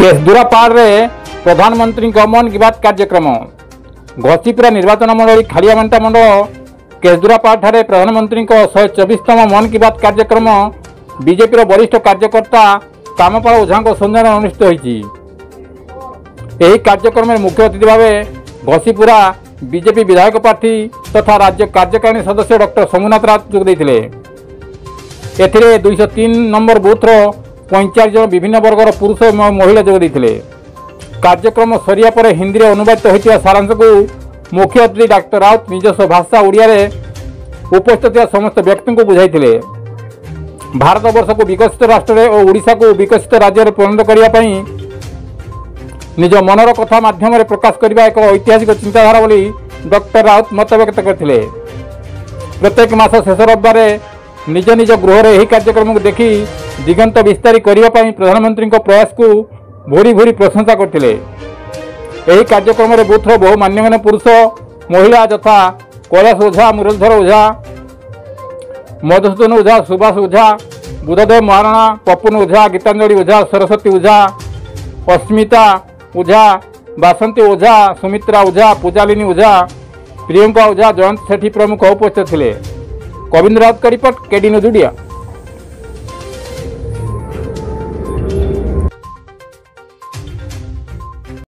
केशदूरा पाड़े प्रधानमंत्री मन की बात कार्यक्रम घसीपुरा निर्वाचन मंडली खालियामांटा मंडल केशदूरा पाड़ प्रधानमंत्री 124तम मन की बात कार्यक्रम बीजेपी वरिष्ठ कार्यकर्ता कामपाल ओझा संधान अनुष्ठित होती। कार्यक्रम में मुख्य अतिथि भाव घसीपुरा बीजेपी विधायक प्रार्थी तथा राज्य कार्यकारिणी सदस्य डॉक्टर सोमनाथ राउत जोग देते। 203 नंबर बूथर 45 जन विभिन्न वर्गर पुरुष और महिला जोग देते। कार्यक्रम सरिया पर हिंदी में अनुवादित होता सारांश को मुख्य अतिथि डॉक्टर राउत निजस्व भाषा ओडिया रे उपस्थित समस्त व्यक्ति को बुझाई भारत वर्ष को विकसित राष्ट्र और ओडिशा को विकसित राज्य में परिणत करने निज मनर कथा माध्यम प्रकाश करने एक ऐतिहासिक चिंताधारा बोली डॉक्टर राउत मत व्यक्त करते। प्रत्येक मास शेष रविवार निज निज गृह यह कार्यक्रम को देखी दिगंत विस्तारी करने प्रधानमंत्री प्रयास को भूरी भूरी प्रशंसा करते। कार्यक्रम में बूथर बहु मान्यमान पुरुष महिला यथा कैलाश ओझा, मुरलीधर ओझा, मधुसूदन ओझा, सुभाष ओझा, बुद्धदेव महाराणा, पपुन ओझा, गीतांजलि ओझा, सरस्वती ओझा, अस्मिता ओझा, बासंती ओझा, सुमित्रा ओझा, पूजालिनी ओझा, प्रियंका ओझा, जयंत सेठी प्रमुख उपस्थित थे। कविंद्र राउत का रिपोर्ट, केडी न्यूज ओडिया।